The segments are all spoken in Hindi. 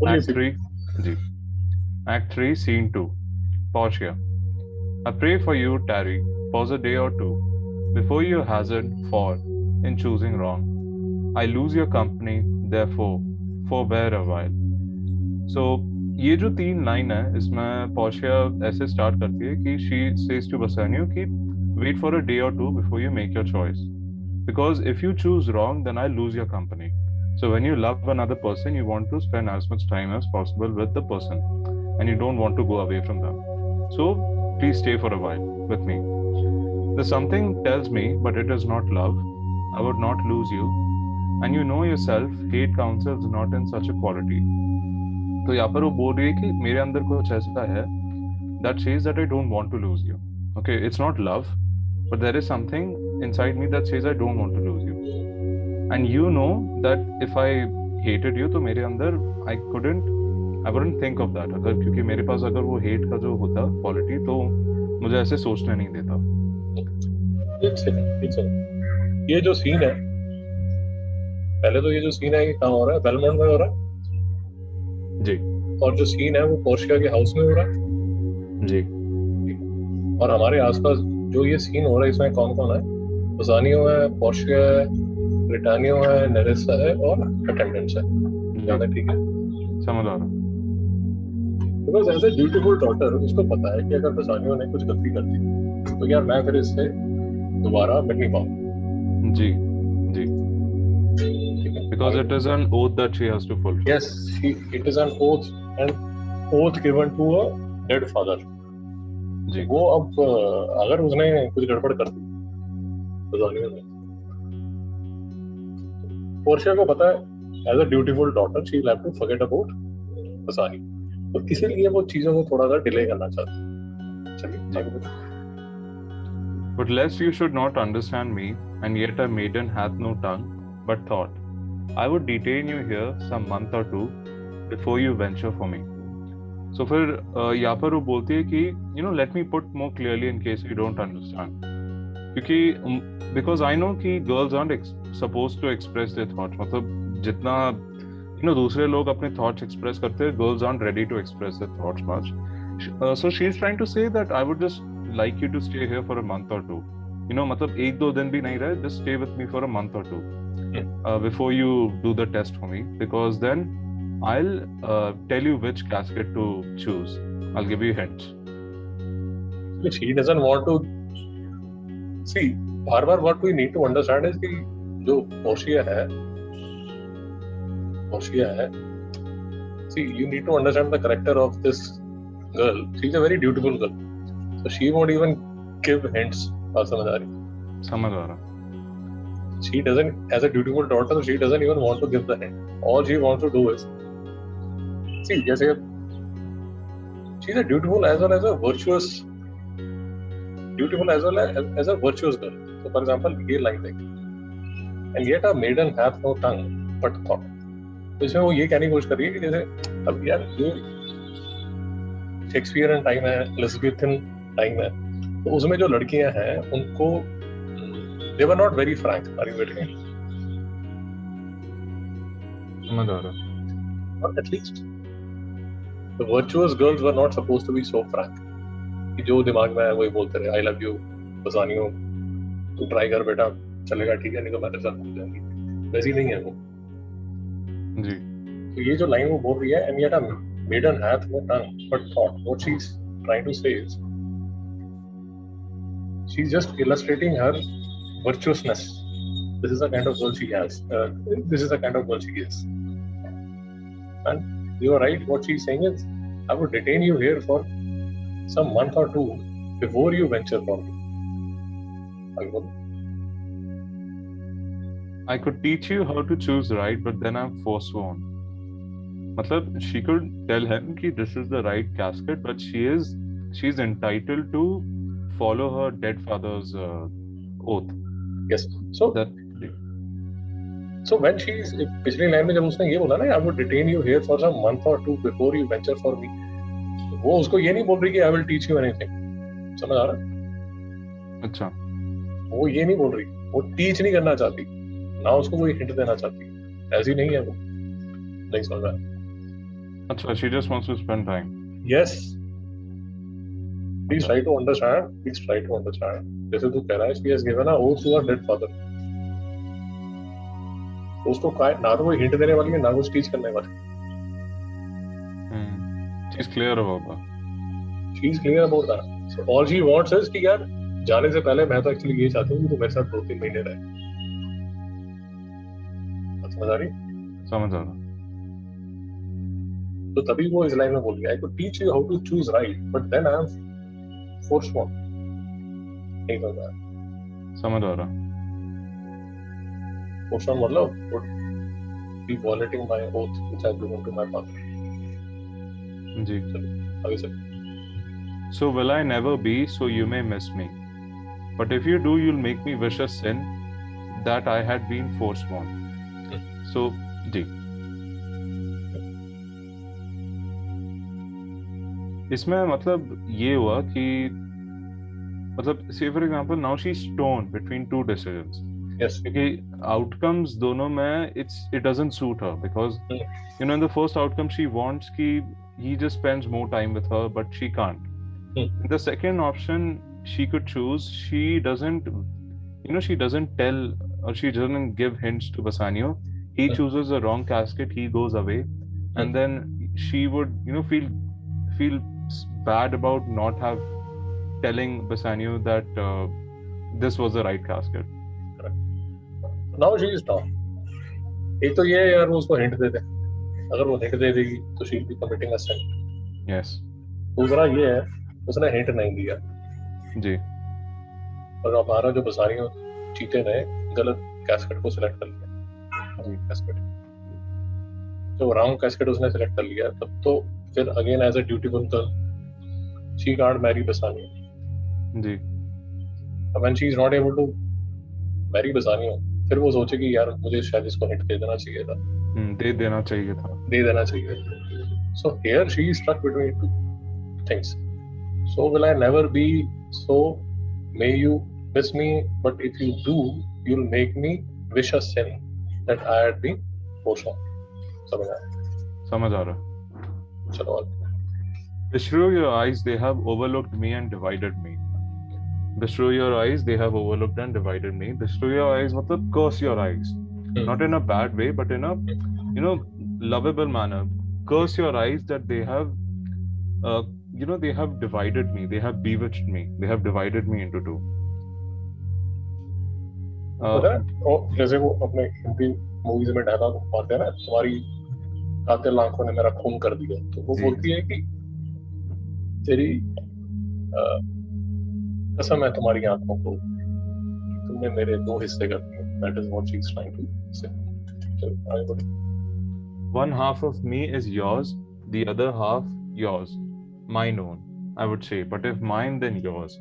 Only Act six. 3. Ji. Act 3, Scene 2. Portia. I pray for you, Terry. Pause a day or two before you hazard fall in choosing wrong. I lose your company, therefore, forbear a while. So, ये जो 3 लाइन है इसमें पोर्शिया ऐसे स्टार्ट करती है कि शी सेज टू बसानियो कि वेट फॉर अ डे और two before you make your choice because if you choose wrong then I lose your company. So when you love another person you want to spend as much time as possible with the person and you don't want to go away from them. So please stay for a while with me. There's something tells me but it is not love. I would not lose you and you know yourself hate counsels not in such a quality. तो यहाँ पर वो बोल रही है कि मेरे अंदर कुछ ऐसा है that says that I don't want to lose you. Okay, it's not love, but there is something inside me that says I don't want to lose you. And you know that if I hated you, तो मेरे अंदर I wouldn't think of that. अगर क्योंकि मेरे पास अगर वो hate का जो होता quality तो मुझे ऐसे सोचने नहीं देता. एक सेकंड, ये जो सीन है, पहले तो ये जो सीन है ये कहाँ हो रहा है? बेलमोंट में हो रहा है जी. और जो सीन है वो पोर्शिया के हाउस में हो रहा है जी. और हमारे आसपास जो ये सीन हो रहा है इसमें कौन कौन है? बसानियो है, पोर्शिया है, ब्रिटानियो है, नेरेसा है और अटेंडेंट्स है. ज्यादा ठीक है, समझ आ रहा. Because as a beautiful daughter उसको पता है कि अगर बसानियो ने कुछ गलती कर दी तो यार मैं फिर इससे दोबारा मिल नहीं पाऊंगा. जी. जी. Because it is an oath that she has to fulfill. Yes, it is an oath given to a dead father. जी. वो अब अगर उसने कुछ गड़बड़ कर दी बसानियो ने, पोर्शिया को पता है as a dutiful daughter she will have to forget about Bassanio, तो इसीलिए वो चीजों को थोड़ा सा डिले करना चाहती है. चलिए आगे बढ़ते. But lest you should not understand me, and yet a maiden hath no tongue, but thought, I would detain you here some month or two before you venture for me. So फिर यहाँ पर वो बोलती है कि let me put more clearly in case you don't understand. क्योंकि because I know कि girls aren't supposed to express their thoughts. मतलब जितना दूसरे लोग अपने thoughts express करते हैं, girls aren't ready to express their thoughts much. So she is trying to say that I would just like you to stay here for a month or two. मतलब 1-2 दिन भी नहीं रहे, just stay with me for a month or two before you do the test for me, because then I'll tell you which casket to choose. I'll give you hints. She doesn't want to see. बार-बार what we need to understand is कि जो पोर्शिया है, see, you need to understand the character of this girl. She's a very beautiful girl, so she won't even give hints. समझ आ रही? समझ आ रहा. She doesn't, as a dutiful daughter, she doesn't even want to give the hint. All she wants to do is, see, जैसे she's a dutiful as well as a virtuous girl. So, for example, ये line देख, and yet a maiden hath no tongue but thought. तो इसमें वो ये कहने की कोशिश कर रही है कि जैसे अब यार ये शेक्सपियरन टाइम है, एलिजाबेथन टाइम है, तो उसमें जो लड़कियां हैं उनको they were not very frank. Are you getting it? समझ आ रहा. Or at least the virtuous girls were not supposed to be so frank. कि जो दिमाग में है वही बोलते रहे, I love you, बसानियो, तू ट्राई कर बेटा, चलेगा ठीक है, नहीं तो मैं तेरे साथ घूम जाऊंगी. वैसी नहीं है वो. जी. तो ये जो लाइन वो बोल रही है, and yet a maiden hath no tongue but thought. What she's trying to say is, she's just illustrating her virtuousness. This is the kind of girl she has. This is the kind of girl she is. And you are right. What she's saying is, I would detain you here for some month or two before you venture for me. I could teach you how to choose right, but then I'm forsworn. मतलब she could tell him कि this is the right casket, but she's entitled to follow her dead father's oath. Yes. So when she's पिछली लाइन में जब उसने ये बोला ना, I would detain you here for some month or two before you venture for me, वो उसको ये नहीं बोल रही कि I will teach you anything. समझ आ रहा? अच्छा. वो ये नहीं बोल रही, वो टीच नहीं करना चाहती, ना उसको कोई हिंट देना चाहती, ऐसी नहीं है वो. नहीं समझ रहा. अच्छा, she just wants to spend time. Yes. Please try to understand. Please try to understand. जैसे तू कह रहा है, she has given an oath to her dead father. उसको ना तो कोई हिंट देने वाली है, ना कुछ टीच करने वाली है. She's clear about that. She is clear about that. So all she wants is कि यार जाने से पहले मैं तो एक्चुअली ये चाहती हूँ कि तू मेरे साथ 2-3 महीने रहे. समझ आ रही? समझ आ रहा. तो तभी वो इस लाइन में बोल गया, I could teach you how to choose right, but then I am forsworn. नहीं समझ आ रहा. समझ आ रहा. Forsworn मतलब would be violating my oath which I given to my father. जी. आगे चल. So will I never be, so you may miss me. But if you do, you'll make me wish a sin that I had been forsworn. So, जी. इसमें मतलब ये हुआ कि मतलब say for example now she's torn between two decisions. Yes. क्योंकि outcomes दोनों में it doesn't suit her because you know in the first outcome she wants कि he just spends more time with her but she can't. In the second option she could choose, she doesn't tell or she doesn't give hints to Bassanio. He chooses the wrong casket, he goes away, and then she would feel bad about not telling Bassanio that this was the right casket. Correct. Now she is down. एक तो ये यार वो उसको हिंट दे दे, अगर वो हिंट दे देगी तो she will be committing a sin. Yes. दूसरा ये है उसने हिंट नहीं दिया जी. और हमारा जो बसारियों चीते ने गलत कैस्केट को सिलेक्ट कर लिया. कैस्केट जो रॉन्ग कैस्केट उसने सिलेक्ट कर लिया, तब तो फिर again as a dutiful girl she can't marry Bassanio जी. When she is not able to marry Bassanio, फिर वो सोचे कि यार मुझे शायद इसको हिंट दे देना चाहिए था. दे देना चाहिए था. So here she is stuck between two things. So will I never be, so may you miss me, but if you do, you'll make me wish a sin that I had been forsworn. समझ आ रहा. चलो. Beshrew your eyes, they have overlooked me and divided me. Beshrew your eyes, they have overlooked and divided me. Beshrew your eyes मतलब curse your eyes. Not in a bad way, but in a lovable manner. Curse your eyes that they have they have divided me, they have bewitched me, they have divided me into two. जैसे वो अपने हिंदी मूवीज में डायलॉग मारते हैं ना, तुम्हारी कातिल आंखों ने मेरा खून कर दिया, तो वो बोलती है कि तेरी कसम है तुम्हारी आंखों को, तुमने मेरे 2 हिस्से कर दिए. That is what she is trying to say. One half of me is yours, the other half yours. Mine own, I would say, but if mine then yours.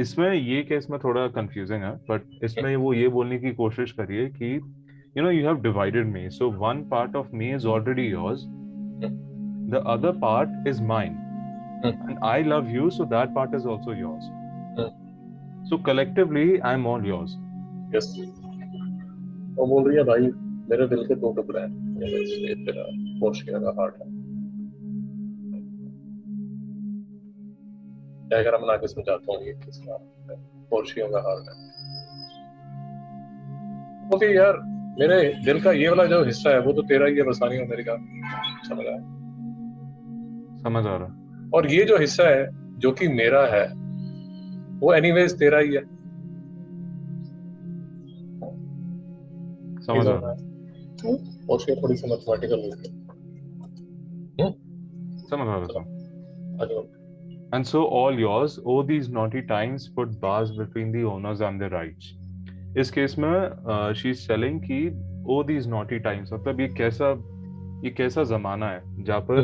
इसमें ये केस में थोड़ा कंफ्यूजिंग है, बट इसमें वो ये बोलने की कोशिश करिए कि you have divided me, so one part of me is already yours, the other part is mine, and I love you, so that part is also yours. So collectively I'm all yours. Yes. वो बोल रही है भाई मेरे दिल के 2 टुकड़े हैं, ये तेरा पोर्शिया का हार्ट है. अगर मैं आगे समझाता हूँ ये किसका पोर्शिया का हार्ट है. ओके यार, मेरे दिल का ये वाला जो हिस्सा है वो तो तेरा ही है, बसानियो मेरे का. समझ आ रहा. और ये जो हिस्सा है जो कि मेरा है वो एनीवेज तेरा ही है. समझ आ रहा. पोर्शिया थोड़ी सी मैथमेटिकल हो गई. समझ आ रहा. And so all yours, oh these naughty times put bars between the owners and their rights. इस केस में she is telling कि oh these naughty times मतलब ये कैसा जमाना है जहाँ पर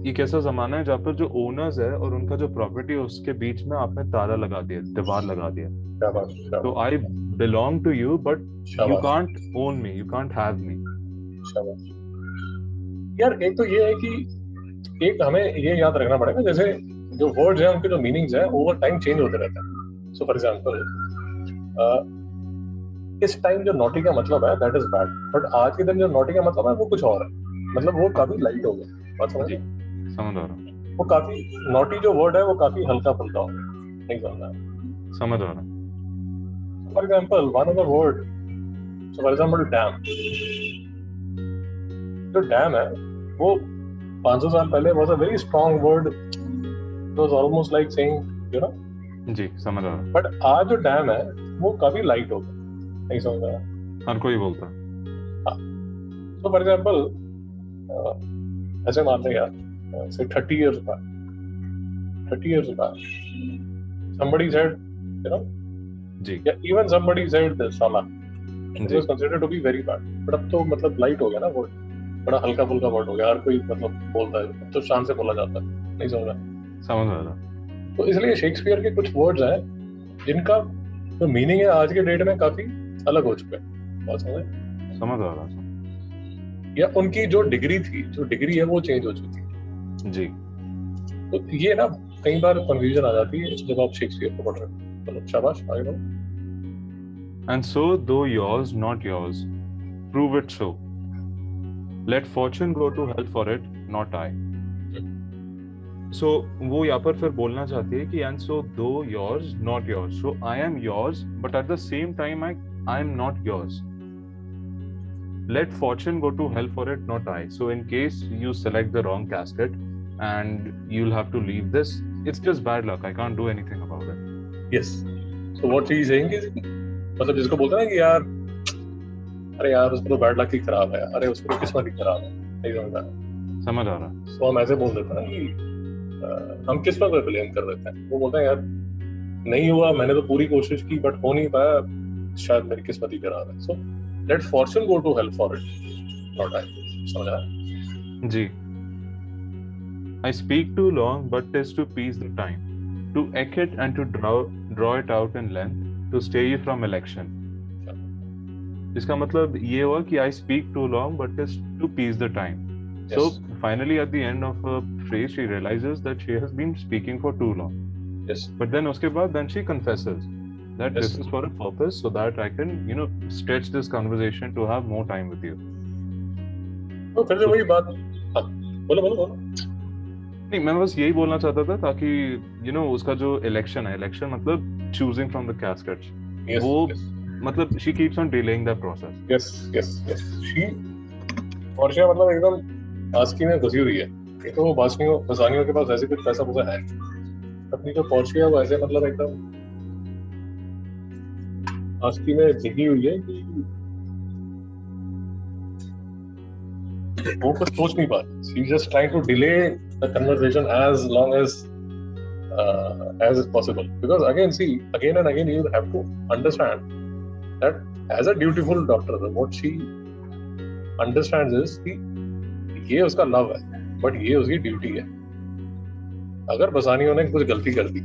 ये कैसा जमाना है जहाँ पर जो ओनर्स है और उनका जो प्रॉपर्टी है उसके बीच में आपने ताला लगा दिया, दीवार लगा दिया. तो I belong to you but you can't own me, you can't have me. यार एक तो ये है कि एक हमें ये याद रखना पड़ेगा, जैसे जो वर्ड्स हैं उनके जो मीनिंग्स हैं ओवर टाइम चेंज होते रहते हैं. सो फॉर एग्जांपल इस टाइम जो नॉटी का मतलब है दैट इज बैड, बट आज के दिन जो नॉटी का मतलब है वो कुछ और है. मतलब वो काफी लाइट हो गया, बात समझ? समझ आ रहा, वो काफी नॉटी जो वर्ड है वो काफी हल्का फुल्का हो गया, नहीं समझ रहा। समझ आ रहा. For example one of the word, so for example dam. जो डैम है वो 500 साल पहले was a very strong word. It was almost like saying, you know. जी समझ आ रहा. बट आज जो डैम है वो काफी लाइट हो गया, नहीं समझ रहा. हर कोई बोलता. So for example, ऐसे मानते हैं यार, say 30 years back, somebody said, you know, ji. yeah, even somebody said this साला. It ji was considered to be very bad. But अब तो मतलब लाइट हो गया ना वर्ड, बड़ा हल्का फुल्का वर्ड हो गया, हर कोई मतलब बोलता है, अब तो शान से बोला जाता है, नहीं समझ रहा. समझ आ रहा. तो इसलिए शेक्सपियर के कुछ वर्ड्स हैं जिनका जो मीनिंग है आज के डेट में काफी अलग हो चुका है, बात समझ? समझ आ रहा. या उनकी जो डिग्री है वो चेंज हो चुकी है. जी. तो ये ना कई बार कंफ्यूजन आ जाती है जब आप शेक्सपियर को पढ़ रहे हो. मतलब शाबाश, आगे बढ़ो. And so, though yours, not yours, prove it so. Let fortune go to hell for it, not I. So वो यहाँ पर फिर बोलना चाहती है कि and so though yours, not yours. So I am yours, but at the same time I am not yours. Let fortune go to hell for it, not I. So in case you select the wrong casket and you'll have to leave this, it's just bad luck. I can't do anything about it. Yes. So what she is saying is, मतलब जिसको बोलते हैं ना कि यार, अरे यार उसको तो बैड लक ही खराब है, अरे उसको तो किस्मत ही खराब है, नहीं समझ रहा. समझ आ रहा. So हम ऐसे बोल देते हैं कि हम किस्मत पे ब्लेम कर देते हैं. वो बोलते हैं यार नहीं हुआ, मैंने तो पूरी कोशिश की बट हो नहीं पाया, शायद मेरी किस्मत ही खराब है. So let fortune go to hell for it, not I. समझ आया? जी. I speak too long, but 'tis to piece the time, to eke it and to draw it out in length, to stay you from election. इसका मतलब ये हुआ कि I speak too long, but 'tis to piece the time. Yes. So finally, at the end of a phrase, she realizes that she has been speaking for too long. Yes. But then उसके बाद then she confesses that Yes. this is for a purpose, so that I can, stretch this conversation to have more time with you. तो फिर से वही बात, बोलो. नहीं, मैं बस यही बोलना चाहता था ताकि उसका जो इलेक्शन मतलब चूजिंग फ्रॉम द कैस्केट्स, वो मतलब she keeps on delaying the process. Yes. She Portia मतलब एकदम आस्की में घुसी हुई है. ये तो वो बसानियों के पास ऐसे कुछ पैसा है, अपनी जो पोर्शिया वो ऐसे मतलब एकदम आस्की में घिसी हुई है कि वो कुछ सोच नहीं पा रही. She is just trying to delay the conversation as long as is possible, because again and again you have to understand that as a dutiful doctor what she understands is कि ये उसका लव है बट ये उसकी ड्यूटी है. अगर बसानियों ने कुछ गलती कर दी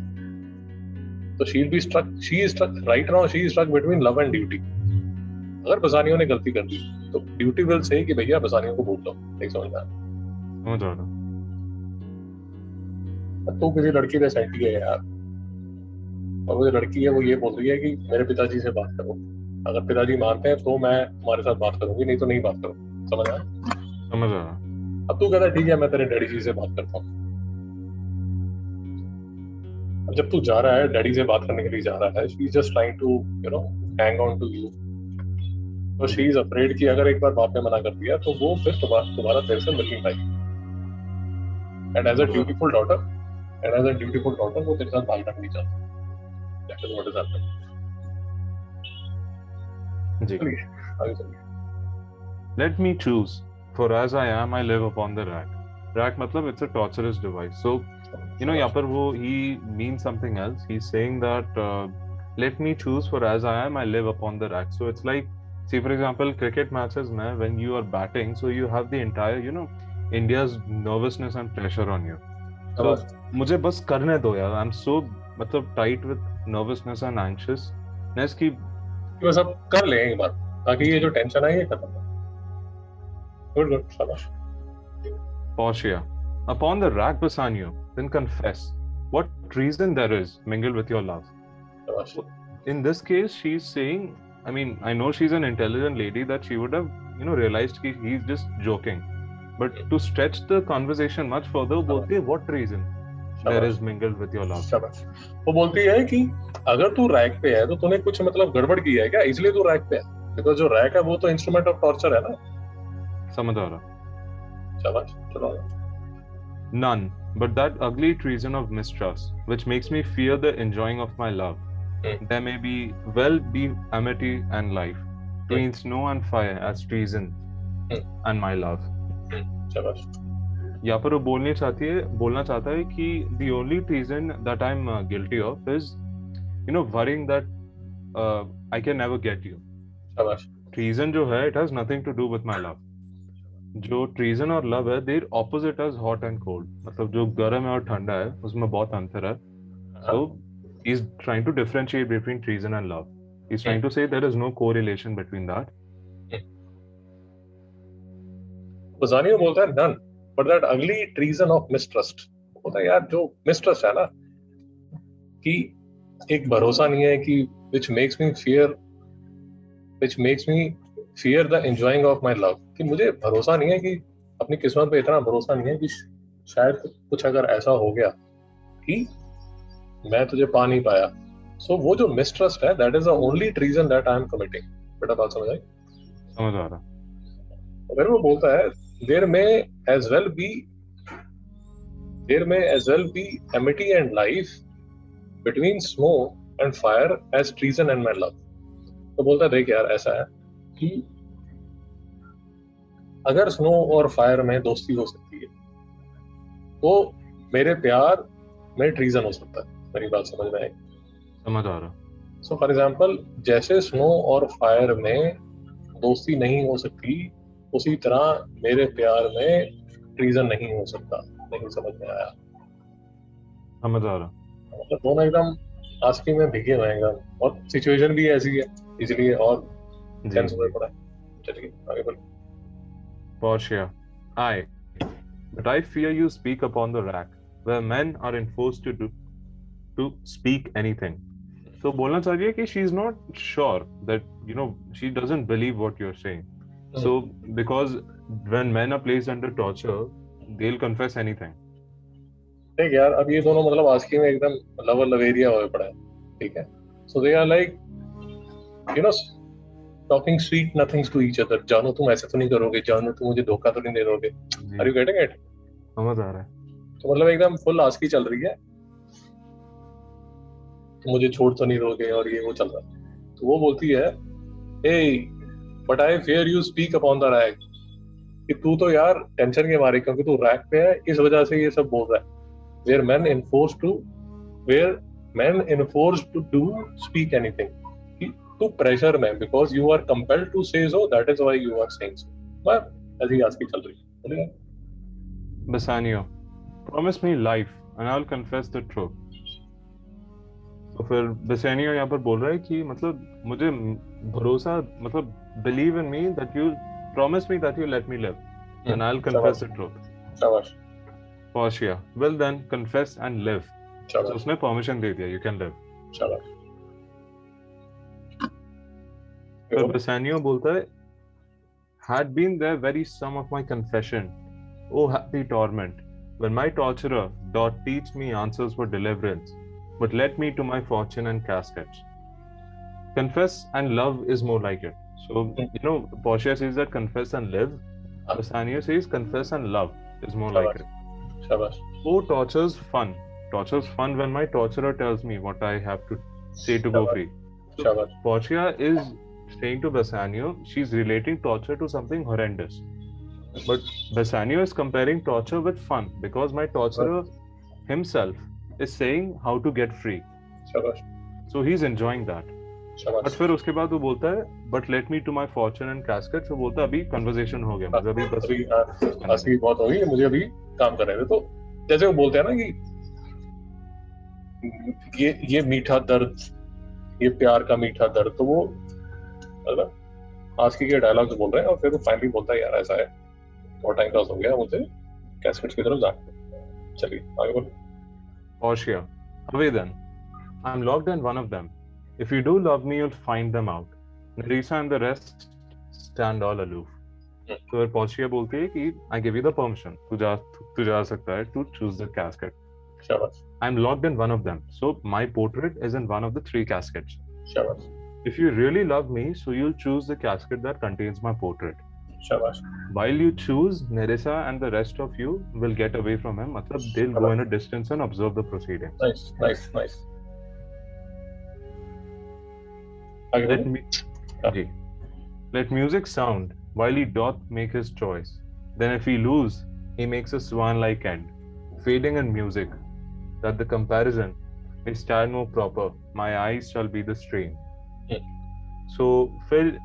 तो she is stuck right now, she is stuck between love and duty. अगर बसानियों ने गलती कर दी तो ड्यूटी विल से कि भैया बसानियों को भूल दो, नहीं समझ रहा. तो किसी लड़की ने सेट किया यार, और वो जो लड़की है वो ये बोल रही है कि मेरे पिताजी से बात करो, अगर पिताजी मानते हैं तो मैं तुम्हारे साथ बात करूंगी, नहीं तो नहीं बात करो. समझ आया? अब तू कहता है ठीक है मैं तेरे डैडी जी से बात करता हूँ. अब जब तू जा रहा है डैडी से बात करने के लिए जा रहा है, she is just trying to hang on to you. तो शी इज अफ्रेड कि अगर एक बार बाप ने मना कर दिया तो वो फिर तुम्हारा तेरे से मिल नहीं पाएगी. And as a dutiful daughter वो तेरे साथ भागना नहीं चाहती. That is what is happening. जी. आगे चलिए. Let me choose, for as I am, I live upon the rack. Rack मतलब it's a torturous device. So, यहाँ पर वो he means something else. He's saying that let me choose, for as I am, I live upon the rack. So it's like, see for example, cricket matches में when you are batting, so you have the entire, India's nervousness and pressure on you. So मुझे बस करने दो यार. I'm so मतलब tight with nervousness and anxiousness कि बस अब कर ले एक बार ताकि ये जो टेंशन है ये खत्म हो. गुड शाबाश. Portia, upon the rack Bassanio, then confess what treason there is mingled with your love. शाबाश. In this case, she's saying, I mean, I know she's an intelligent lady, that she would have, realized that he's just joking. But to stretch the conversation much further, बोलती है what reason there is mingled with your love. शाबाश। वो बोलती है कि अगर तू रैक पे है तो तूने कुछ मतलब गड़बड़ की है क्या, इसलिए तू रैक पे है? बिकॉज जो रैक है वो तो इंस्ट्रूमेंट ऑफ टॉर्चर है ना। समझ आ रहा। शाबाश, चलो। None, but that ugly treason of mistrust, which makes me fear the enjoying of my love. There may be amity and life, between snow and fire as treason and my love. शाबाश। यहाँ पर वो बोलना चाहता है कि the only treason that I'm guilty of is, worrying that I can never get you. शाबाश। Treason जो है, it has nothing to do with my love. जो treason और love है, they're opposite as hot and cold. मतलब जो गर्म है और ठंडा है, उसमें बहुत अंतर है. So he's trying to differentiate between treason and love. He's trying to say there is no correlation between that. Bassanio बोलता है none, but that ugly treason of mistrust. बोलता है यार जो mistrust है ना, कि एक भरोसा नहीं है कि which makes me fear the enjoying of my love. कि मुझे भरोसा नहीं है कि अपनी किस्मत पे इतना भरोसा नहीं है कि शायद कुछ अगर ऐसा हो गया कि मैं तुझे पा नहीं पाया. So वो जो mistrust है, that is the only treason that I am committing. बेटा बात समझ आई? समझ आ रहा. फिर वो बोलता है there may as well be amity and life between snow and fire as treason and my love. तो बोलता है देख यार ऐसा है कि अगर स्नो और फायर में दोस्ती हो सकती है तो मेरे प्यार में ट्रीजन हो सकता है. मेरी बात समझ में आई? समझ आ रहा. सो फॉर एग्जाम्पल जैसे स्नो और फायर में दोस्ती नहीं हो सकती, उसी तरह मेरे प्यार में ट्रीजन नहीं हो सकता. नहीं समझ में आया? समझ आ रहा. मतलब दोनों एकदम आस्की में भिगे हुए हैं और सिचुएशन भी ऐसी है, इसलिए और टेंस हो पड़ा. चलिए आगे बढ़ो. Portia, but I fear you speak upon the rack, where men are enforced to speak anything. So बोलना चाह रही है कि she is not sure that she doesn't believe what you're saying. So because when men are placed under torture, they'll confess anything. ठीक यार, अब ये दोनों मतलब आस्की में एकदम लवर लवेरिया हुए पड़ा है. ठीक है. So they are like talking sweet nothings to each other. जानो तुम ऐसे तो नहीं करोगे, जानो तुम मुझे धोखा तो नहीं दे दोगे. Are you getting it? समझ आ रहा है. तो मतलब एकदम फुल आस्की चल रही है, तुम मुझे छोड़ तो नहीं दोगे और ये वो चल रहा है. तो वो बोलती है hey but I fear you speak upon the rack. कि तू तो यार टेंशन के मारे क्योंकि तू रैक पे है, इस वजह से ये सब बोल रहा है. where men enforced to do speak anything. to pressure में because you are compelled to say so, that is why you are saying so. but ऐसी आस्की चल रही है. Bassanio, promise me life and I'll confess the truth. तो फिर Bassanio यहाँ पर बोल रहा है कि मतलब मुझे भरोसा, मतलब believe in me that you promise me that you let me live and I'll confess the truth. शाबाश. Portia, well then confess and live. शाबाश. तो उसने permission दे दिया, you can live. शाबाश. फिर Bassanio बोलता है had been there very sum of my confession, oh happy torment, when my torturer doth teach me answers for deliverance, but let me to my fortune and caskets. Confess and love is more like it. So Portia says that confess and live. Bassanio says confess and love is more like it. Shabash. Oh torture's fun when my torturer tells me what I have to say to go free. So Portia is saying to Bassanio, she's relating torture to something horrendous. But Bassanio is comparing torture with fun because my torturer himself is saying how to get free. Shabash. So he's enjoying that. Shabash. But फिर उसके बाद वो बोलता है, but let me to my fortune and casket. So बोलता है अभी conversation हो गया, मुझे अभी बस हंसी बहुत हो गई, मुझे अभी काम करने दे. तो जैसे वो बोलते हैं ना कि ये मीठा दर्द, ये प्यार का मीठा दर्द, तो वो मतलब आस्की के डायलॉग्स बोल रहे हैं और फिर वो फाइनली बोलता है यार ऐसा है, और टाइम पास हो गया, मुझे कैस्केट्स की तरफ जाना. चलिए आगे बढ़ो. Portia, away then. I'm locked in one of them. If you do love me, you'll find them out. Nerissa and the rest stand all aloof. तो फिर पोर्शिया बोलती है कि I give you the permission, तू जा सकता है टू चूज द कैस्केट. शाबाश. I am locked in one of them, so my portrait is in one of the 3 caskets. शाबाश. If you really love me, so you'll choose the casket that contains my portrait. शाबाश. While you choose, Nerissa and the rest of you will get away from him. Matlab, they'll go in a distance and observe the proceedings. Nice, nice, nice. Let me, जी. Let music sound while he doth make his choice. Then if he lose, he makes a swan-like end, fading in music, that the comparison may stand more proper. My eyes shall be the stream. So फिर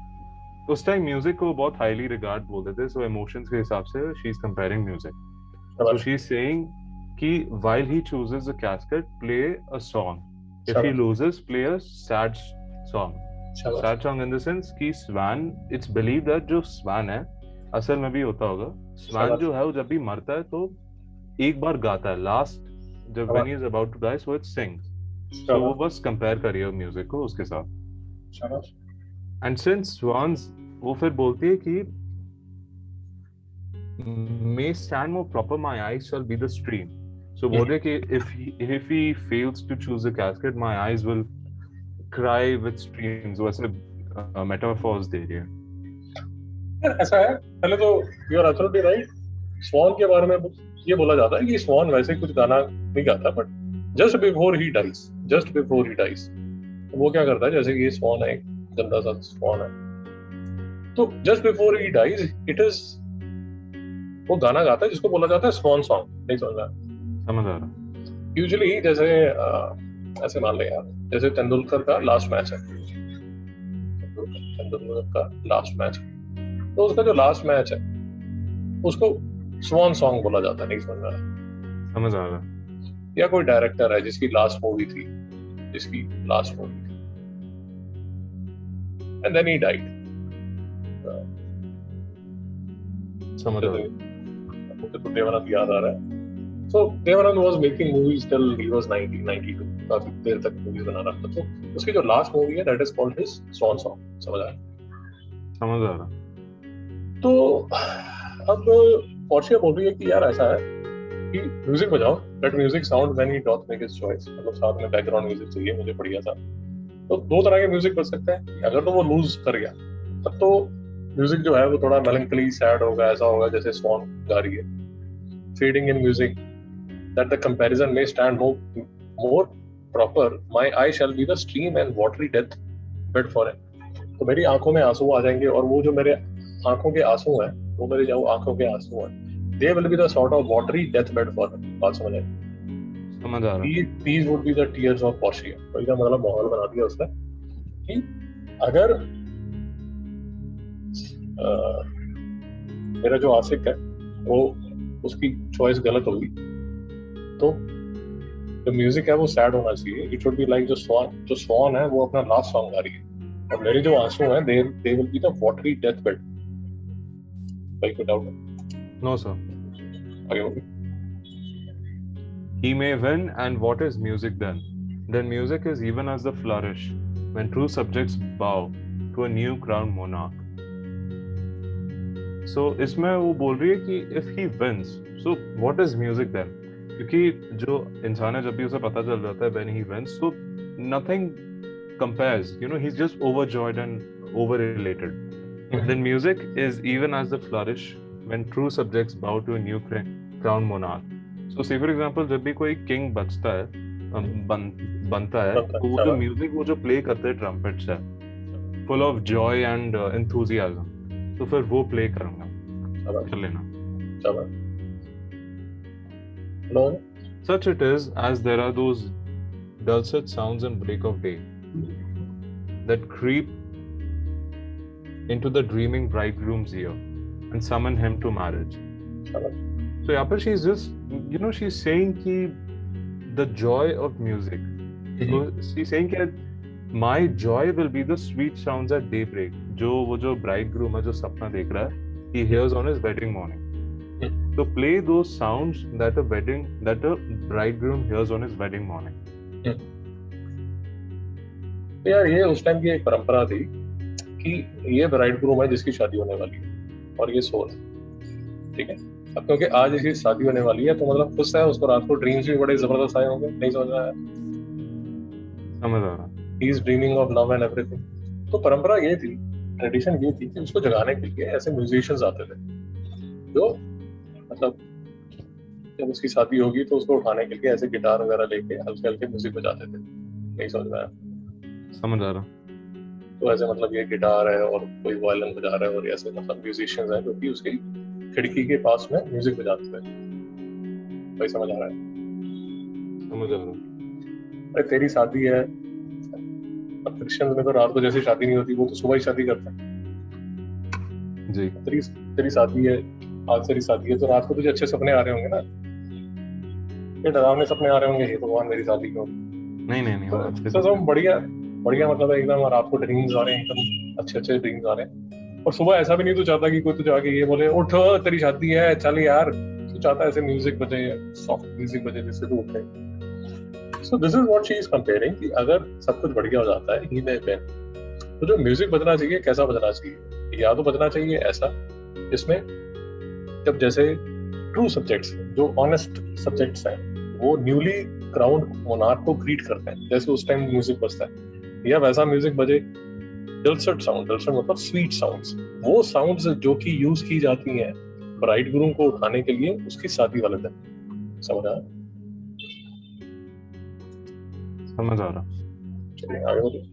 उस टाइम म्यूजिक को बहुत हाईली रिगार्ड बोलते थे, सो इमोशंस के हिसाब से she is comparing music. So she is saying कि while he chooses a casket, play a song. If he loses, play a sad song. Sad song in the sense कि swan, it's believed that जो swan है असल में भी होता होगा. Swan जो है वो जब भी मरता है तो एक बार गाता है लास्ट, जब when he is about to die, so it sings. So वो बस कंपेयर करिए म्यूजिक को उसके साथ. And since swans, वो फिर बोलती है कि may stand more proper, my eyes shall be the stream. So बोल रहे कि if he fails to choose a casket, my eyes will cry with streams. वैसे metaphors दे रही है. ऐसा है. पहले तो you are absolutely right. स्वान के बारे में ये बोला जाता है कि स्वान वैसे कुछ गाना नहीं गाता, but just before he dies, वो क्या करता है, जैसे कि ये स्वान है, गंदा सा स्वान है, तो just before he dies it is वो गाना गाता है जिसको बोला जाता है स्वान सॉन्ग. नहीं समझ रहा. यूजुअली जैसे ऐसे मान ले यार, जैसे तेंदुलकर का लास्ट मैच है, तो उसका जो लास्ट मैच है उसको स्वान सॉन्ग बोला जाता है. नहीं समझ रहा. या कोई डायरेक्टर है जिसकी लास्ट मूवी थी, and then he died. समझ रहा. मुझे तो देवानंद याद आ रहा है. So Devanand was making movies till he was 92. काफी देर तक मूवीज बना रहा था. तो उसकी जो लास्ट मूवी है that is called his swan song. समझ आ रहा. तो अब पोर्शिया बोल रही है कि यार ऐसा है कि म्यूजिक बजाओ, let music sound when he doth make his choice. मतलब साथ में बैकग्राउंड म्यूजिक चाहिए मुझे बढ़िया सा. तो 2 तरह के म्यूजिक बन सकते हैं. अगर तो वो लूज कर गया तब तो म्यूजिक जो है वो थोड़ा मेलंकली सैड होगा, ऐसा होगा जैसे स्वान गा रही है. Fading in music, that the comparison may stand more proper, my I shall be the stream and watery death bed for it. तो मेरी आंखों में आंसू आ जाएंगे, और वो जो मेरे आंखों के आंसू हैं, वो मेरे जो आंखों के आंसू हैं, they will be the sort of watery death bed for it. बात समझ आई? These would be the tears of Portia. तो इसका मतलब माहौल बना दिया उसने कि अगर मेरा जो आशिक है वो उसकी चॉइस गलत होगी तो जो म्यूजिक है वो सैड होना चाहिए. इट शुड बी लाइक जो स्वान है वो अपना लास्ट सॉन्ग गा रही है, और मेरे जो आंसू हैं they will be the watery death bed. कोई डाउट? No sir. आगे He may win, and what is music then? Then music is even as the flourish, when true subjects bow to a new crowned monarch. So इसमें वो बोल रही है कि if he wins, so what is music then? क्योंकि जो इंसान है जब भी उसे पता चल जाता है when he wins, so nothing compares. He's just overjoyed and overelated. Then music is even as the flourish, when true subjects bow to a new crowned monarch. So say for example जब भी कोई किंग बनता है तो वो जो म्यूजिक वो जो प्ले करते हैं ट्रम्पेट्स है, full of Joy and enthusiasm, तो फिर वो प्ले करूंगा. कर लेना. Such it is as there are those dulcet sounds in break of day that creep into the dreaming bridegroom's ear and summon him to marriage. So यहाँ पर she's just, she's saying कि the joy of music. So she's saying that my joy will be the sweet sounds at daybreak. वो जो bridegroom है जो सपना देख रहा है, he hears on his wedding morning. So play those sounds that a bridegroom hears on his wedding morning. यार ये उस टाइम की एक परंपरा थी कि ये ब्राइडग्रूम है जिसकी शादी होने वाली है, और ये सोल, ठीक है। अब क्योंकि आज इसकी शादी होने वाली है तो मतलब खुश है, उसको रात को ड्रीम्स भी बड़े जबरदस्त आए होंगे, नहीं समझ रहा है? समझ आ रहा। He is dreaming of love and everything. तो परंपरा ये थी, ट्रेडिशन ये थी कि उसको जगाने के लिए ऐसे म्यूजिशियंस आते थे जो मतलब जब उसकी शादी होगी तो उसको उठाने के लिए ऐसे गिटार वगैरह लेके हल्के हल्के म्यूजिक बजाते थे, नहीं समझ में आया? समझ आ रहा। तो ऐसे मतलब ये गिटार है और कोई वायलिन बजा रहा है और ऐसे मतलब म्यूजिशियंस हैं जो कि उसकी खिड़की के पास में म्यूजिक बजाते थे, भाई समझ आ रहा है? समझ आ रहा। अरे तेरी शादी है, अब क्रिश्चियंस में तो रात को जैसे शादी नहीं होती, वो तो सुबह ही शादी करते हैं। जी। तेरी तेरी शादी है, आज तेरी शादी है तो रात को तुझे अच्छे सपने आ रहे होंगे ना, ये डरावने सपने आ रहे होंगे, हे भगवान मेरी शादी क्यों? नहीं वो अच्छे तो से। सब बढ़िया बढ़िया मतलब एकदम, और आपको ड्रीम्स आ रहे हैं एकदम अच्छे अच्छे ड्रीम्स आ रहे हैं, और सुबह ऐसा भी नहीं तू चाहता कि कोई तुझे आके ये बोले उठ तेरी शादी है चल यार, तू चाहता है ऐसे म्यूजिक बजे, सॉफ्ट म्यूजिक बजे जिससे तू उठे। So this is what she is comparing कि अगर सब कुछ बढ़िया हो जाता है ही में पेन, तो जो म्यूजिक बजना चाहिए कैसा बजना चाहिए, या तो बजना चाहिए ऐसा जिसमें जब जैसे ट्रू सब्जेक्ट्स जो ऑनेस्ट सब्जेक्ट्स हैं वो न्यूली क्राउंड मोनार्क को ग्रीट करते हैं, जैसे उस टाइम म्यूजिक बजता है, या वैसा म्यूजिक बजे डल्सेट साउंड, डल्सेट मतलब स्वीट साउंड्स, वो साउंड्स जो कि यूज की जाती हैं ब्राइड ग्रूम को उठाने के लिए उसकी शादी वाले दिन। समझ आया? समझ आ रहा। चलिए आगे बढ़िए।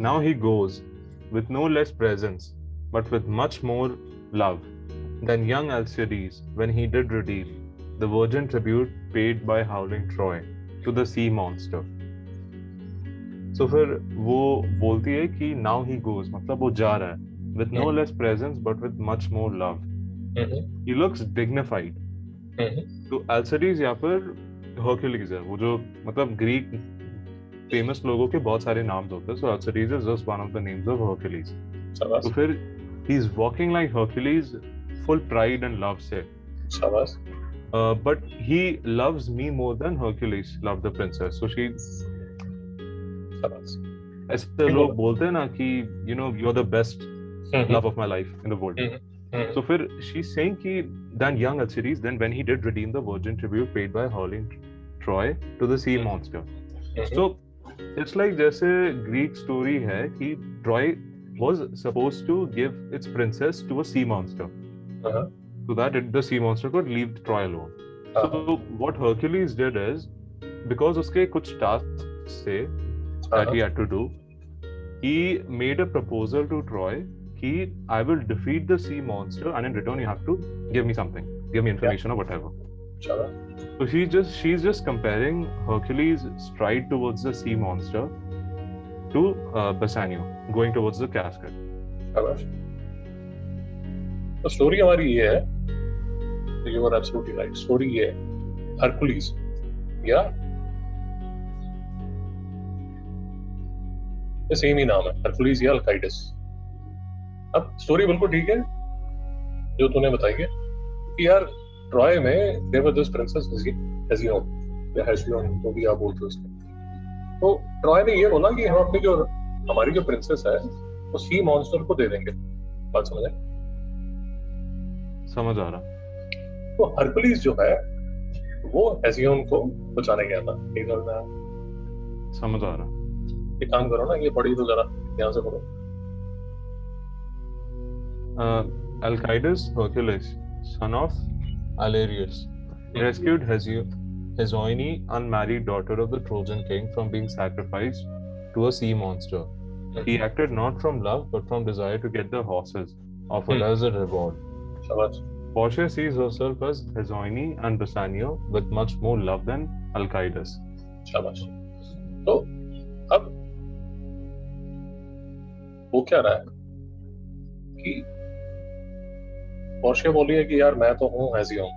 Now he goes with no less presence, but with much more love than young Alcides when he did redeem the virgin tribute paid by howling Troy to the sea monster. So फिर वो बोलती है कि now he goes मतलब वो जा रहा है with no less presence but with much more love. He looks dignified. तो Alcides यहाँ पर Hercules है, वो जो मतलब ग्रीक फेमस लोगों के बहुत सारे नाम होते हैं, so Alcides is just one of the names of Hercules. तो फिर he is walking like Hercules, full pride and love से. But he loves me more than Hercules loved the princess. So she ऐसे लोग बोलते हैं ना कि you know you're the best love of my life in the world. So फिर she's saying कि than young Alcides, then when he did redeem the virgin tribute paid by howling Troy to the sea monster. So it's like जैसे Greek story है कि Troy was supposed to give its princess to a sea monster, so that the sea monster could leave Troy alone. So what Hercules did is, because उसके कुछ tasks से that he had to do, he made a proposal to Troy कि I will defeat the sea monster and in return you have to give me something, give me information or whatever. So she's just comparing Hercules' stride towards the sea monster to Bassanio going towards the casket. तो स्टोरी हमारी ये है, you are absolutely right, story ये है हरकुलिस या ये सेम ही नाम है, हरकुलिस या अल्काइडस। अब स्टोरी बिल्कुल ठीक है जो तूने बताई है कि यार ट्रॉय में देयर वाज दिस प्रिंसेस हेसियोन या हेसियोन जो भी आप बोलते हो उसको, तो ट्रॉय ने ये बोला कि हम अपनी जो हमारी जो प्रिंसेस है वो सी मॉन्स्टर को दे देंगे। बात समझ आए? समझ आ रहा। तो हरकुलिस जो है वो हेसियोन को बचाने गया था, ठीक है ना? समझ आ रहा। एक काम करो ना, ये पढ़ी तो जरा ध्यान से पढ़ो। Alcides Hercules, son of Alarius, rescued Hesione, unmarried daughter of the Trojan king, from being sacrificed to a sea monster. He acted not from love, but from desire to get the horses offered as a reward. Portia sees herself as Hesione and Bassanio with much more love than Alcides. तो अब वो क्या रहा है कि पोर्शिया बोली है कि यार मैं तो हूँ हेसियोन,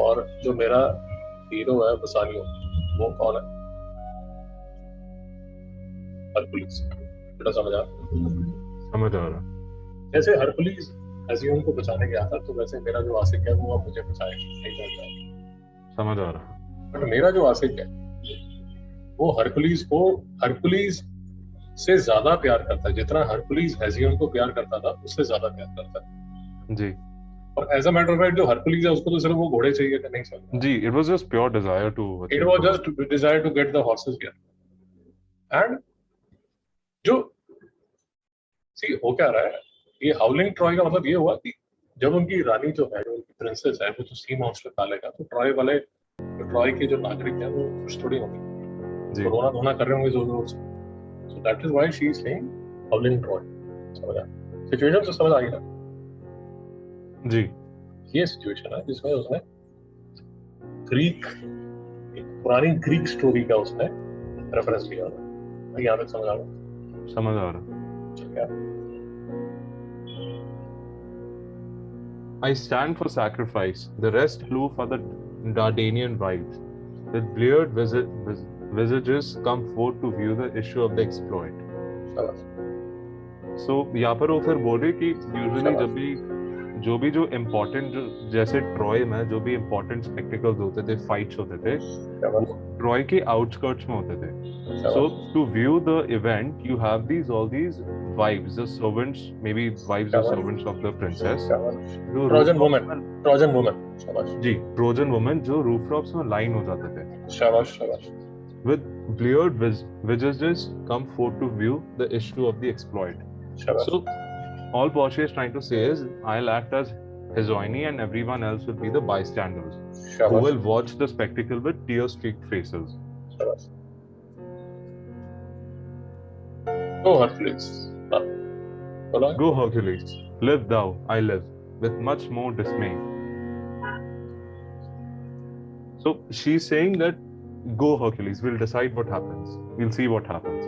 और जो मेरा हीरो है बसानियो वो कौन है? हरकुलिस। बेटा समझ आ रहा? जैसे हरकुलिस हेसियोन को बचाने गया था, तो वैसे मेरा जो आशिक है वो अब मुझे बचाएगा। समझ आ रहा। बट मेरा जो आशिक है वो हरकुलिस से ज्यादा प्यार करता है, जितना हरकुलिस हेजियन को प्यार करता था उससे ज्यादा प्यार करता है जी और as a matter of fact जो हरकुलिस है उसको तो सिर्फ वो घोड़े चाहिए कि नहीं समझ जी, it was just pure desire to it achieve was the just desire to get the horses here and जो सी हो क्या रहा है ये हाउलिंग ट्रॉय का मतलब ये हुआ कि जब उनकी रानी जो है जो उनकी प्रिंसेस है वो तो सी मॉन्स्टर पालेगा तो ट्रॉय वाले जो ट्रॉय के जो नागरिक हैं वो खुश थोड़ी होंगे जी तो रोना धोना कर रहे होंगे जोर जोर से so that is why she is saying हाउलिंग Troy समझ आया सिचुएशन तो समझ आ गया जी ये सिचुएशन है जिसमें उसने ग्रीक एक पुरानी ग्रीक स्टोरी का उसने रेफरेंस लिया था यहाँ तक समझ आ रहा समझ आ रहा ठीक है I stand for sacrifice. The rest flew for the Dardanian wives. With bleared visages come forth to view the issue of the exploit. So यहाँ पर वो फिर बोल रहे कि यूजुअली जब भी जो इम्पोर्टेंट जैसे ट्रॉय में जो भी इम्पोर्टेंट स्पेक्टिकल्स होते थे फाइट्स होते थे वो ट्रॉय के आउटस्कर्ट्स में होते थे so to view the event you have all these wives the servants maybe wives or servants of the princess जो ट्रोजन वुमन जी ट्रोजन वुमन जो रूफटॉप्स में लाइन हो जाते थे शाबाश with bleared visages come forth to view the issue of the exploit शाबाश so all Portia is trying to say is I'll act as Hezoni and everyone else will be the bystanders who will watch the spectacle with tear-streaked faces. शाबाश Go Hercules. Go Hercules, live thou, I live, with much more dismay. So she's saying that go Hercules, we'll decide what happens. We'll see what happens.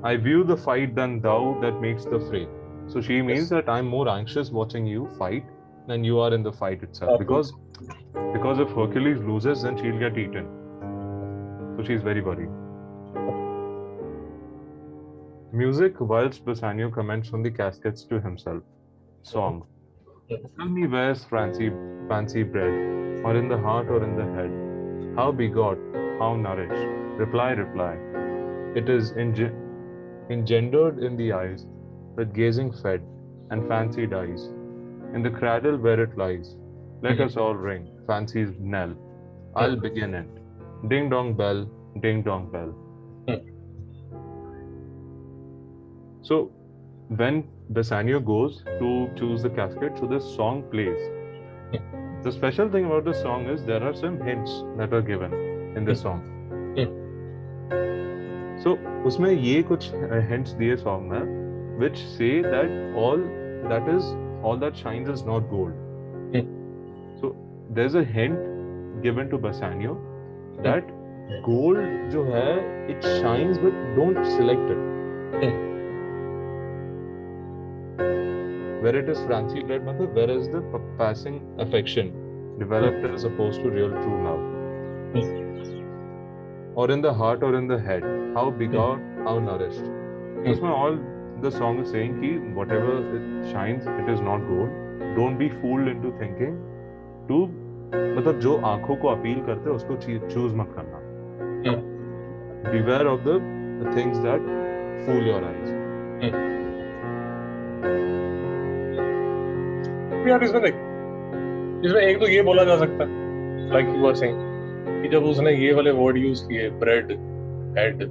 I view the fight than thou that makes the fray. So she means that I'm more anxious watching you fight than you are in the fight itself. Because if Hercules loses, then she'll get eaten. So she's very worried. Music whilst Bassanio comments on the caskets to himself. Song. Tell me where's fancy bred, or in the heart or in the head. How begot, how nourished. Reply. It is engendered in the eyes, with gazing fed, and fancy dies. In the cradle where it lies, let us all ring fancy's knell. I'll begin it. Ding dong bell, ding dong bell. So when Bassanio goes to choose the casket, so this song plays. The special thing about this song is there are some hints that are given in this song. So उसमें ये कुछ hints दिए song में which say that all that shines is not gold. So there's a hint given to Bassanio that gold जो है it shines but don't select it. Where it is fancy bred मतलब where is the passing affection developed as opposed to real true love. Or in the heart or in the head, how begot, how nourished. उसमें all the song is saying कि whatever it shines, it is not gold. Don't be fooled into thinking to मतलब जो आंखों को अपील करते हैं उसको चूज मत करना. Beware of the things that fool your eyes. यार इसमें एक तो ये बोला जा सकता है लाइक यू आर सेइंग कि जब उसने ये वाले वर्ड यूज किए bred head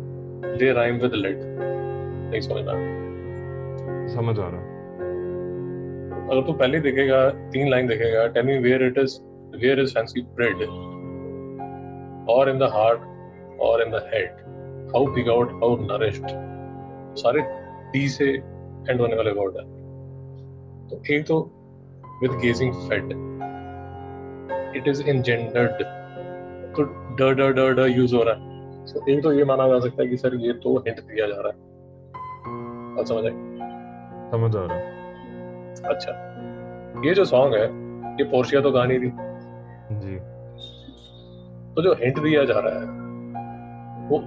they rhyme with led नहीं समझ आ रहा अगर तू पहले देखेगा 3 लाइन देखेगा tell me where is fancy bred और इन द हार्ट और in the head how begot how nourished सारे टी से एंड होने वाले वर्ड है तो एक तो with gazing fed it is engendered तो ड यूज हो रहा है so एक तो ये माना जा सकता है कि सर ये तो हिंट दिया जा रहा है और समझ आ रहा है अच्छा ये जो सॉन्ग है ये पोर्शिया तो गानी थी जी तो जो हिंट दिया जा रहा है वो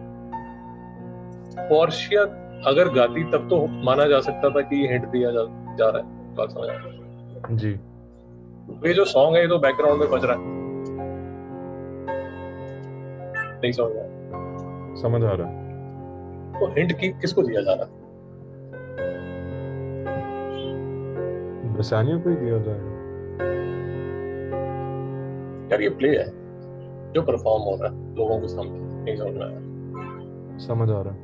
पोर्शिया अगर गाती तब तो माना जा सकता था कि ये हिंट दिया जा रहा है बात समझ आ रहा है जी ये जो सॉन्ग है ये तो बैकग्राउंड में बज रहा है नहीं समझ आ रहा है तो हिंट की किसको दिया जा रहा है? बसानियों को ही दिया जाएगा यार ये प्ले है जो परफॉर्म हो रहा है लोगों के सामने, नहीं समझ में आया? समझ आ रहा है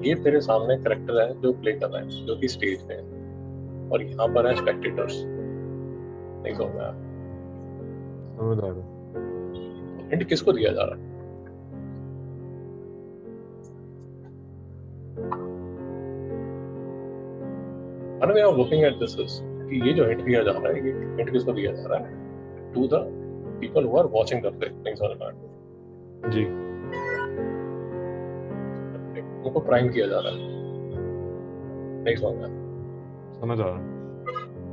ये तेरे सामने करेक्टर है जो प्ले कर रहा है, जो कि स्टेज पे है, और यहाँ पर है स्पेक्टेटर्स, नहीं समझ में आया? समझ आ रहा है हिंट किसको दिया जा रहा है? One way of looking at this is कि ये जो हिंट दिया जा रहा है, ये हिंट किसको दिया जा रहा है? To the people who are watching the play, नहीं समझ में आया? जी उनको प्राइम किया जा रहा है, नहीं समझ में आया? समझ आ रहा है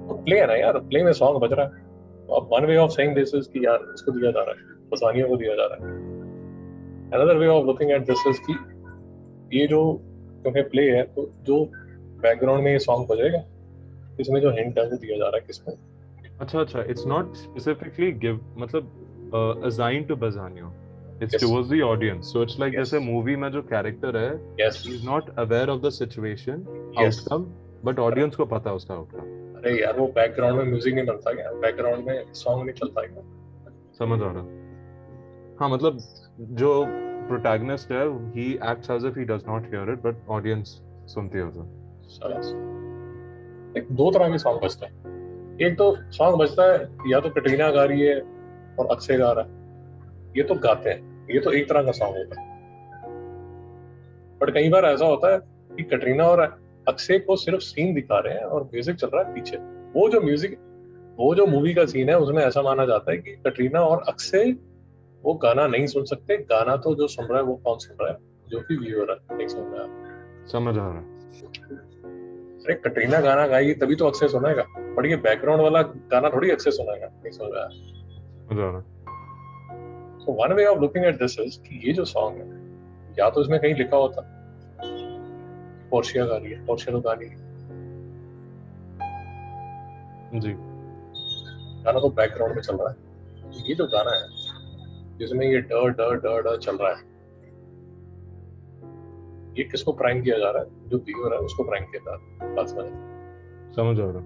तो प्ले है ना यार, प्ले में सॉन्ग बज रहा है। तो अब one way of saying this is कि यार इसको दिया जा रहा है, बसानियों को दिया जा रहा है। Another way of looking at this is कि ये जो क्योंकि प्ले है तो जो बैकग्राउंड में ये सॉन्ग बजेगा, इसमें जो हिंट है वो दिया जा रहा है किसको? अच्छा इट्स नॉट स्पेसिफिकली गिव मतलब assign to Bassanio, it's Yes. Towards the audience, so it's like Yes. जैसे मूवी में जो कैरेक्टर है yes he is not aware of the situation yes. Outcome, but audience को पता है उसका आउटकम। अरे यार वो बैकग्राउंड में म्यूजिक नहीं बनता क्या? बैकग्राउंड में सॉन्ग नहीं चलता क्या? समझ आ रहा हाँ, मतलब जो प्रोटैगनिस्ट है he acts as if he does not hear it, but audience सुनती है उसे। शाबाश। एक दो तरह के सॉन्ग बजते हैं। एक तो सॉन्ग बजता है या तो कटरीना गा रही है और अक्षय गा रहा है, ये तो गाते हैं, ये तो एक तरह का सॉन्ग होता है। बट कई बार ऐसा होता है कि कटरीना और अक्षय को सिर्फ सीन दिखा रहे हैं और म्यूजिक चल रहा है पीछे। वो जो म्यूजिक, वो जो मूवी का सीन है उसमें ऐसा माना जाता है कि कटरीना और अक्षय वो गाना नहीं सुन सकते, गाना तो जो सुन रहा है वो कौन सुन रहा है? जो कि व्यूअर है, नहीं सुन रहा है। समझ आ रहा अरे कटरीना गाना गाएगी तभी तो अक्षय सुनेगा, बट ये बैकग्राउंड वाला गाना थोड़ी अक्षय सुनेगा, नहीं सुन रहा है। समझ आ रहा so one way of looking at this is कि ये जो सॉन्ग है, या तो इसमें कहीं लिखा होता पोर्शिया गा रही है, पोर्शिया तो गा रही है, जी गाना तो बैकग्राउंड में चल रहा है। ये जो गाना है जिसमें ये डर डर डर डर चल रहा है, ये किसको प्राइम किया जा रहा है? जो व्यूअर है उसको प्राइम किया जा रहा है। बात समझ आ रहा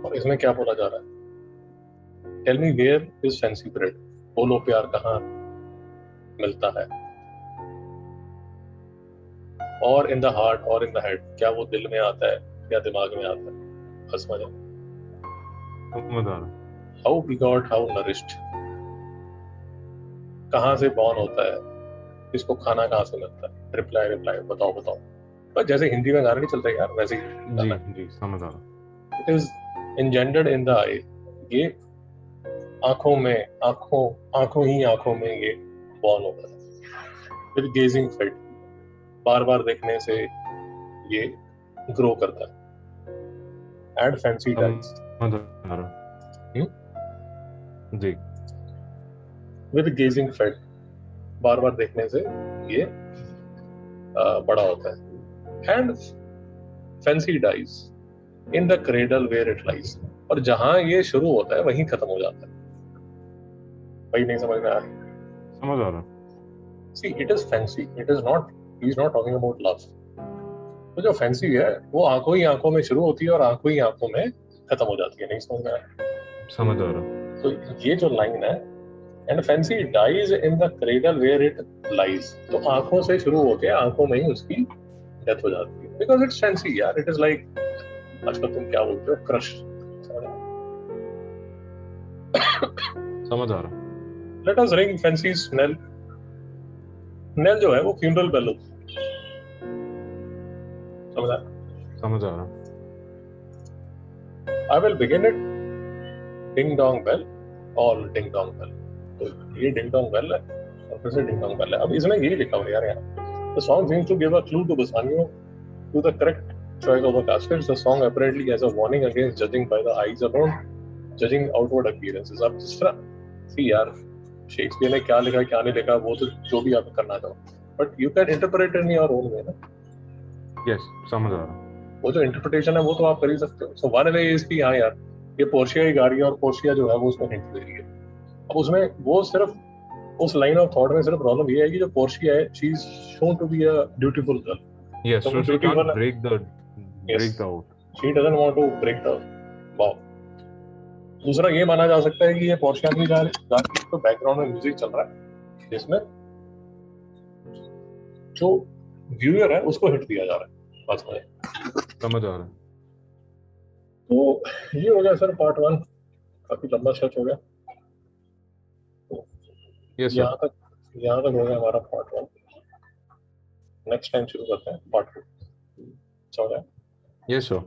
और इसमें क्या बोला जा रहा है? Tell me where is fancy bred, बोलो प्यार कहाँ मिलता है, और इन द हार्ट और इन द हेड, क्या वो दिल में आता है या दिमाग में आता है? बस मजा। समझ आ रहा how begot how nourished, कहाँ से बॉर्न होता है, इसको खाना कहाँ से मिलता है? रिप्लाई रिप्लाई, बताओ बताओ। बस जैसे हिंदी में गाना नहीं चलता यार, वैसे ही जी समझ आ रहा it is engendered in the eye, ये आंखों में, आंखों ही आंखों में ये बॉर्न होता है। विद गेजिंग फिट, बार बार देखने से ये ग्रो करता है। एड फैंसी डाइज, समझ आ रहा जी विद गेजिंग फिट, बार बार देखने से ये बड़ा होता है। And fancy dies in the cradle where it lies, और जहां ये शुरू होता है वहीं खत्म हो जाता है। भाई नहीं समझ में आ रहा? समझ आ रहा see it is fancy, it is not, he is not talking about love. तो जो फैंसी है वो आंखों ही आंखों में शुरू होती है और आंखों ही आंखों में खत्म हो जाती है, नहीं समझ में आ रहा? समझ आ रहा तो ये जो लाइन है, and fancy dies in the cradle where it lies, तो आंखों से शुरू होके आंखों में ही उसकी डेथ हो जाती है, बिकॉज इट्स फैंसी यार। इट इज लाइक आजकल तुम क्या बोलते हो, क्रश। समझ आ रहा let us ring fancies nail. Nail जो है वो फ्यूनरल बेल होती है, समझा? समझ आ रहा I will begin it ding dong bell और डिंग डोंग बेल। तो ये डिंग डोंग बेल है और फिर से डिंग डोंग बेल है। अब इसमें यही लिखा हुआ है यार यहाँ, the song seems to give a clue to Bassanio to the correct choice of the casters. The song apparently has a warning against judging by the eyes alone, judging outward appearances. अब जिस तरह सी यार शेक्सपियर ने क्या लिखा क्या नहीं लिखा वो तो जो भी आप करना चाहो, but you can interpret in your own way ना। यस समझ आ रहा वो जो इंटरप्रिटेशन है वो तो आप कर ही सकते हो। सो वन वे इज कि हाँ यार ये पोर्शिया की गाड़ी है और पोर्शिया जो है वो उसको हिंट दे रही है। अब उसमें वो सिर्फ उस लाइन ऑफ थॉट में सिर्फ प्रॉब्लम ये है कि जो पोर्शिया है, she is shown to be a beautiful girl. Yes, so she can't break the out. She doesn't want to break the vow. दूसरा ये माना जा सकता है कि ये पोर्शिया की जा रही तो बैकग्राउंड में म्यूजिक चल रहा है जिसमें जो व्यूअर है उसको हिट दिया जा रहा है. बात समझ आ रहा है. तो ये हो गया सर पार्ट 1. काफी लंबा स्ट्रेच हो गया. Yes, यहाँ तक हो गया हमारा पार्ट 1. नेक्स्ट टाइम शुरू करते हैं पार्ट 2. समझ आया? Yes, sir.